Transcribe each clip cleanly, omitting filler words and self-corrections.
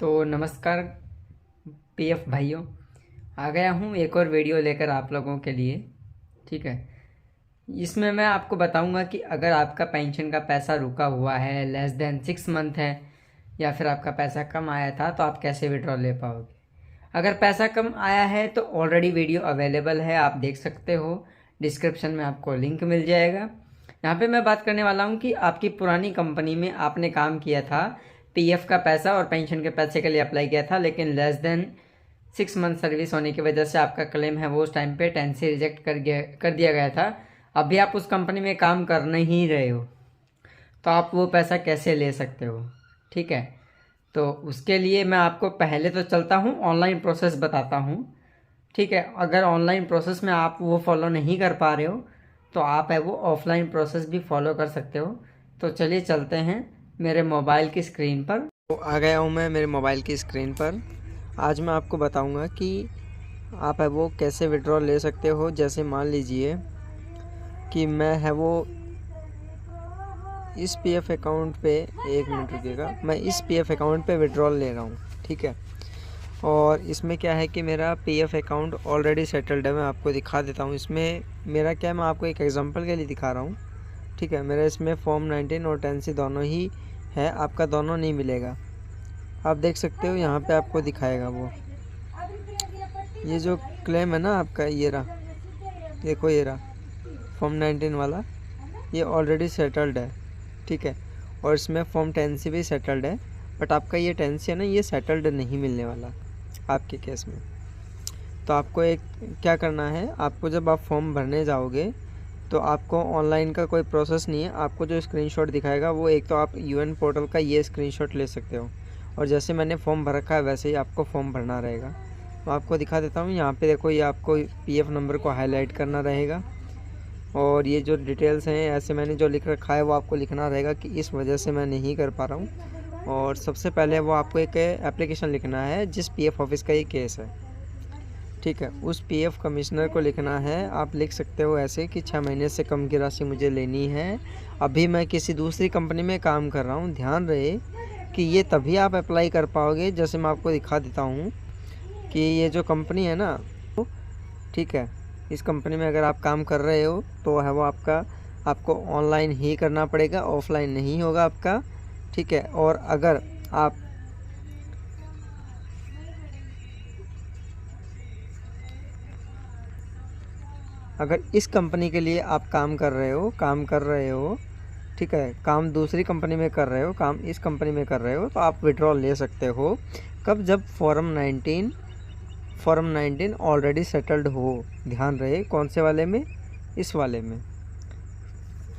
तो नमस्कार पीएफ भाइयों, आ गया हूँ एक और वीडियो लेकर आप लोगों के लिए। ठीक है, इसमें मैं आपको बताऊंगा कि अगर आपका पेंशन का पैसा रुका हुआ है, लेस देन 6 मंथ है, या फिर आपका पैसा कम आया था तो आप कैसे विड्रॉ ले पाओगे। अगर पैसा कम आया है तो ऑलरेडी वीडियो अवेलेबल है, आप देख सकते हो। डिस्क्रिप्शन में आपको लिंक मिल जाएगा। यहाँ पे मैं बात करने वाला हूँ कि आपकी पुरानी कंपनी में आपने काम किया था, पीएफ का पैसा और पेंशन के पैसे के लिए अप्लाई किया था, लेकिन लेस देन 6 मंथ सर्विस होने की वजह से आपका क्लेम है वो उस टाइम पे 10 से रिजेक्ट कर दिया गया था। अभी आप उस कंपनी में काम कर नहीं रहे हो, तो आप वो पैसा कैसे ले सकते हो। ठीक है, तो उसके लिए मैं आपको पहले तो चलता हूँ ऑनलाइन प्रोसेस बताता हूँ। ठीक है, अगर ऑनलाइन प्रोसेस में आप वो फॉलो नहीं कर पा रहे हो तो आप है वो ऑफलाइन प्रोसेस भी फॉलो कर सकते हो। तो चलिए चलते हैं मेरे मोबाइल की स्क्रीन पर। तो आ गया हूँ मैं मेरे मोबाइल की स्क्रीन पर। आज मैं आपको बताऊँगा कि आप है वो कैसे विड्रॉल ले सकते हो। जैसे मान लीजिए कि मैं है वो इस पीएफ अकाउंट पे, एक मिनट रुकिएगा, मैं इस पीएफ अकाउंट पे विड्रॉल ले रहा हूँ। ठीक है, और इसमें क्या है कि मेरा पीएफ अकाउंट ऑलरेडी सेटल्ड है। मैं आपको दिखा देता हूँ इसमें मेरा क्या है, मैं आपको एक एग्जांपल के लिए दिखा रहा हूँ। ठीक है, मेरा इसमें फॉर्म 19 और 10C दोनों ही है, आपका दोनों नहीं मिलेगा। आप देख सकते हो यहाँ पे आपको दिखाएगा वो, ये जो क्लेम है ना आपका, ये रहा, देखो ये रहा फॉर्म 19 वाला, ये ऑलरेडी सेटल्ड है। ठीक है, और इसमें फॉर्म 10C भी सेटल्ड है, बट आपका ये 10C है ना, ये सेटल्ड नहीं मिलने वाला आपके केस में। तो आपको एक क्या करना है, आपको जब आप फॉर्म भरने जाओगे तो आपको ऑनलाइन का कोई प्रोसेस नहीं है। आपको जो स्क्रीनशॉट दिखाएगा वो, एक तो आप यूएन पोर्टल का ये स्क्रीनशॉट ले सकते हो, और जैसे मैंने फॉर्म भर रखा है वैसे ही आपको फॉर्म भरना रहेगा। मैं आपको दिखा देता हूँ। यहाँ पे देखो, ये आपको पीएफ नंबर को हाईलाइट करना रहेगा, और ये जो डिटेल्स हैं ऐसे मैंने जो लिख रखा है वो आपको लिखना रहेगा कि इस वजह से मैं नहीं कर पा रहा हूँ। और सबसे पहले वो आपको एक एप्लीकेशन लिखना है जिस पीएफ ऑफिस का ये केस है। ठीक है, उस पीएफ कमिश्नर को लिखना है। आप लिख सकते हो ऐसे कि 6 महीने से कम की राशि मुझे लेनी है, अभी मैं किसी दूसरी कंपनी में काम कर रहा हूँ। ध्यान रहे कि ये तभी आप अप्लाई कर पाओगे, जैसे मैं आपको दिखा देता हूँ कि ये जो कंपनी है ना, ठीक है, इस कंपनी में अगर आप काम कर रहे हो तो है वो आपको ऑनलाइन ही करना पड़ेगा, ऑफलाइन नहीं होगा आपका। ठीक है, और अगर आप इस कंपनी के लिए आप काम कर रहे हो, ठीक है, काम दूसरी कंपनी में कर रहे हो, काम इस कंपनी में कर रहे हो, तो आप विड्रॉल ले सकते हो। कब? जब फॉर्म 19 ऑलरेडी सेटल्ड हो। ध्यान रहे कौन से वाले में, इस वाले में।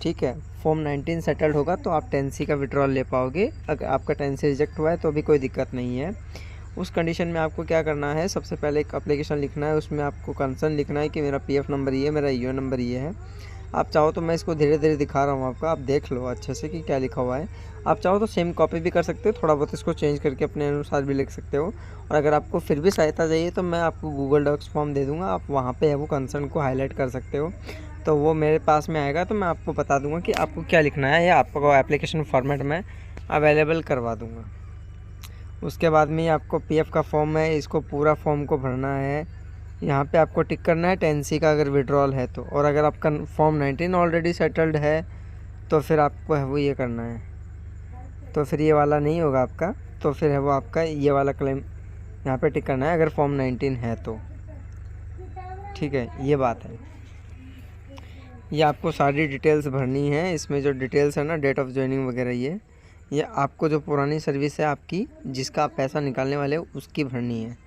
ठीक है, फॉर्म 19 सेटल्ड होगा तो आप 10C का विड्रॉल ले पाओगे। अगर आपका 10C रिजेक्ट हुआ है तो भी कोई दिक्कत नहीं है। उस कंडीशन में आपको क्या करना है, सबसे पहले एक एप्लीकेशन लिखना है, उसमें आपको कंसर्न लिखना है कि मेरा पीएफ नंबर ये है, मेरा यूएन नंबर ये है। आप चाहो तो मैं इसको धीरे धीरे दिखा रहा हूँ आपको, आप देख लो अच्छे से कि क्या लिखा हुआ है। आप चाहो तो सेम कॉपी भी कर सकते हो, थोड़ा बहुत इसको चेंज करके अपने अनुसार भी लिख सकते हो। और अगर आपको फिर भी सहायता चाहिए तो मैं आपको गूगल डॉक्स फॉर्म दे दूँगा, आप वहाँ पे है वो कंसर्न को हाईलाइट कर सकते हो। तो वो मेरे पास में आएगा तो मैं आपको बता दूँगा कि आपको क्या लिखना है, या आपको एप्लीकेशन फॉर्मेट में अवेलेबल करवा दूँगा। उसके बाद में आपको पीएफ का फॉर्म है, इसको पूरा फॉर्म को भरना है। यहाँ पे आपको टिक करना है 10C का अगर विड्रॉल है तो, और अगर आपका फॉर्म 19 ऑलरेडी सेटल्ड है तो फिर आपको है वो ये करना है, तो फिर ये वाला नहीं होगा आपका, तो फिर है वो आपका ये वाला क्लेम यहाँ पे टिक करना है अगर फॉर्म 19 है तो। ठीक है, ये बात है। ये आपको सारी डिटेल्स भरनी है। इसमें जो डिटेल्स है ना, डेट ऑफ ज्वाइनिंग वगैरह, ये आपको जो पुरानी सर्विस है आपकी, जिसका आप पैसा निकालने वाले हो, उसकी भरनी है।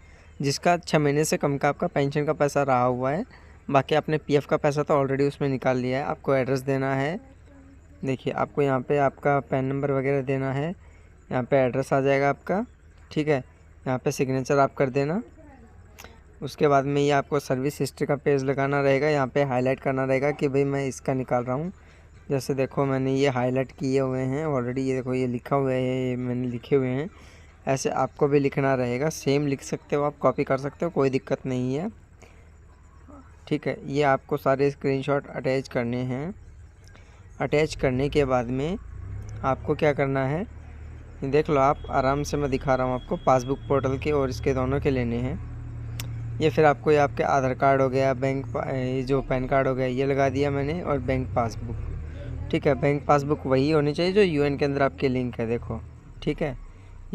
जिसका 6 महीने से कम का आपका पेंशन का पैसा रहा हुआ है, बाकी आपने पीएफ का पैसा तो ऑलरेडी उसमें निकाल लिया है। आपको एड्रेस देना है, देखिए आपको यहाँ पे आपका पैन नंबर वगैरह देना है, यहाँ पे एड्रेस आ जाएगा आपका। ठीक है, यहाँ पे सिग्नेचर आप कर देना। उसके बाद में ये आपको सर्विस हिस्ट्री का पेज लगाना रहेगा, यहाँ पे हाईलाइट करना रहेगा कि भाई मैं इसका निकाल रहा हूँ। जैसे देखो मैंने ये हाईलाइट किए हुए हैं ऑलरेडी, ये देखो ये लिखा हुआ है, ये मैंने लिखे हुए हैं। ऐसे आपको भी लिखना रहेगा, सेम लिख सकते हो आप, कॉपी कर सकते हो, कोई दिक्कत नहीं है। ठीक है, ये आपको सारे स्क्रीनशॉट अटैच करने हैं। अटैच करने के बाद में आपको क्या करना है, ये देख लो आप आराम से, मैं दिखा रहा हूँ आपको पासबुक पोर्टल के, और इसके दोनों के लेने हैं। ये फिर आपको ये आपके आधार कार्ड हो गया, ये जो पैन कार्ड हो गया ये लगा दिया मैंने, और बैंक पासबुक। ठीक है, बैंक पासबुक वही होनी चाहिए जो यूएन के अंदर आपके लिंक है, देखो। ठीक है,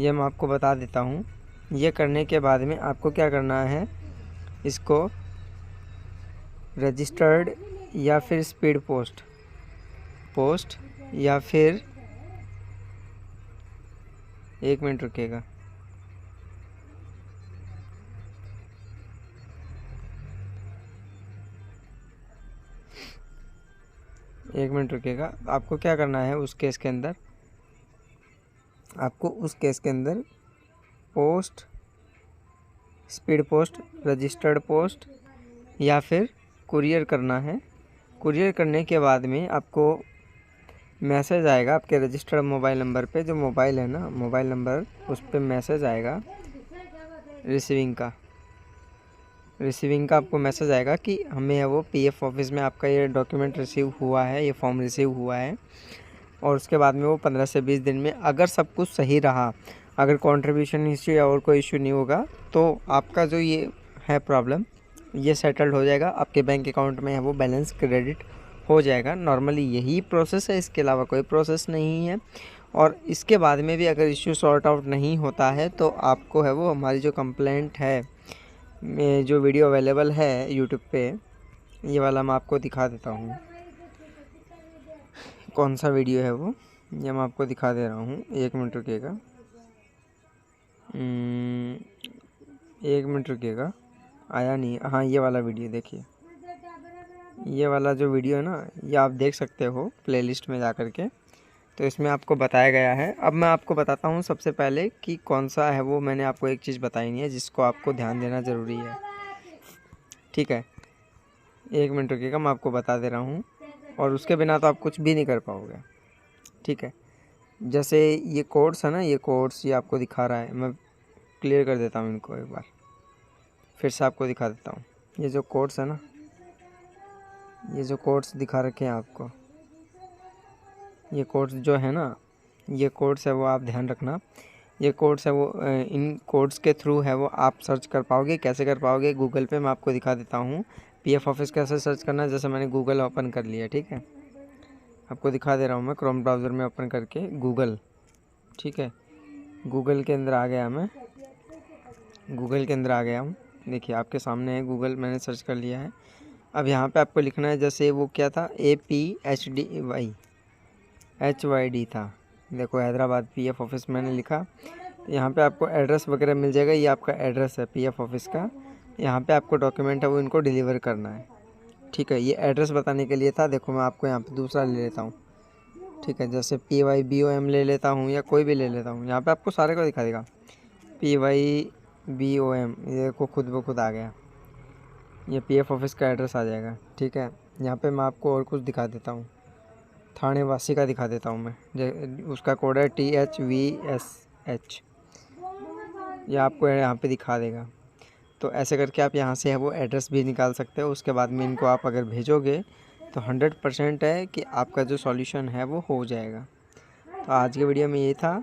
ये मैं आपको बता देता हूँ। ये करने के बाद में आपको क्या करना है, इसको रजिस्टर्ड या फिर स्पीड पोस्ट या फिर, एक मिनट रुकिएगा, एक मिनट रुकिएगा। आपको क्या करना है उस केस के अंदर, आपको उस केस के अंदर post, speed post, registered post या फिर कुरियर करना है। कुरियर करने के बाद में आपको मैसेज आएगा आपके रजिस्टर्ड मोबाइल नंबर पे, जो मोबाइल है ना, मोबाइल नंबर, उस पर मैसेज आएगा रिसीविंग का आपको मैसेज आएगा कि हमें है वो पीएफ ऑफिस में आपका ये डॉक्यूमेंट रिसीव हुआ है, ये फॉर्म रिसीव हुआ है। और उसके बाद में वो 15 से 20 दिन में अगर सब कुछ सही रहा, अगर कंट्रीब्यूशन इश्यू या और कोई इश्यू नहीं होगा, तो आपका जो ये है प्रॉब्लम, ये सेटल्ड हो जाएगा, आपके बैंक अकाउंट में है वो बैलेंस क्रेडिट हो जाएगा। नॉर्मली यही प्रोसेस है, इसके अलावा कोई प्रोसेस नहीं है। और इसके बाद में भी अगर इश्यू सॉर्ट आउट नहीं होता है तो आपको है वो हमारी जो कंप्लेंट है, जो वीडियो अवेलेबल है यूट्यूब पे, ये वाला मैं आपको दिखा देता हूँ कौन सा वीडियो है वो, ये मैं आपको दिखा दे रहा हूँ। एक मिनट रुकिएगा, एक मिनट रुकिएगा, आया नहीं, हाँ ये वाला वीडियो देखिए। ये वाला जो वीडियो है ना, ये आप देख सकते हो प्लेलिस्ट में जा कर के, तो इसमें आपको बताया गया है। अब मैं आपको बताता हूँ सबसे पहले कि कौन सा है वो, मैंने आपको एक चीज़ बताई नहीं है जिसको आपको ध्यान देना ज़रूरी है। ठीक है, एक मिनट रुकिएगा, मैं आपको बता दे रहा हूँ, और उसके बिना तो आप कुछ भी नहीं कर पाओगे। ठीक है, जैसे ये कोड्स है ना, ये कोड्स ये आपको दिखा रहा है, मैं क्लियर कर देता हूँ इनको एक बार, फिर से आपको दिखा देता हूँ। ये जो कोड्स है ना, ये जो कोड्स दिखा रखे हैं आपको, ये कोड्स जो है ना, ये कोड्स है वो आप ध्यान रखना। ये कोड्स है वो, इन कोड्स के थ्रू है वो आप सर्च कर पाओगे। कैसे कर पाओगे, गूगल पे मैं आपको दिखा देता हूँ पीएफ ऑफिस कैसे सर्च करना है। जैसे मैंने गूगल ओपन कर लिया, ठीक है, आपको दिखा दे रहा हूँ मैं क्रोम ब्राउज़र में ओपन करके गूगल। ठीक है, गूगल के अंदर आ गया मैं, गूगल के अंदर आ गया हूँ, देखिए आपके सामने है गूगल, मैंने सर्च कर लिया है। अब यहाँ पे आपको लिखना है, जैसे वो क्या था, APHDY था, देखो हैदराबाद पीएफ ऑफिस मैंने लिखा। यहाँ पे आपको एड्रेस वगैरह मिल जाएगा, ये आपका एड्रेस है पीएफ ऑफिस का। यहाँ पे आपको डॉक्यूमेंट है वो इनको डिलीवर करना है। ठीक है, ये एड्रेस बताने के लिए था। देखो मैं आपको यहाँ पे दूसरा ले लेता हूँ, ठीक है, जैसे PYBOM ले लेता हूँ या कोई भी ले लेता हूँ, यहाँ पे आपको सारे को दिखा देगा PYBOM, ये देखो खुद ब खुद आ गया, ये पीएफ ऑफिस का एड्रेस आ जाएगा। ठीक है, यहाँ पे मैं आपको और कुछ दिखा देता हूँ, थाने वासी का दिखा देता हूँ मैं, उसका कोड है THVSH, ये आपको यहाँ पे दिखा देगा। तो ऐसे करके आप यहाँ से है वो एड्रेस भी निकाल सकते हो। उसके बाद में इनको आप अगर भेजोगे तो 100% है कि आपका जो सॉल्यूशन है वो हो जाएगा। तो आज के वीडियो में ये था।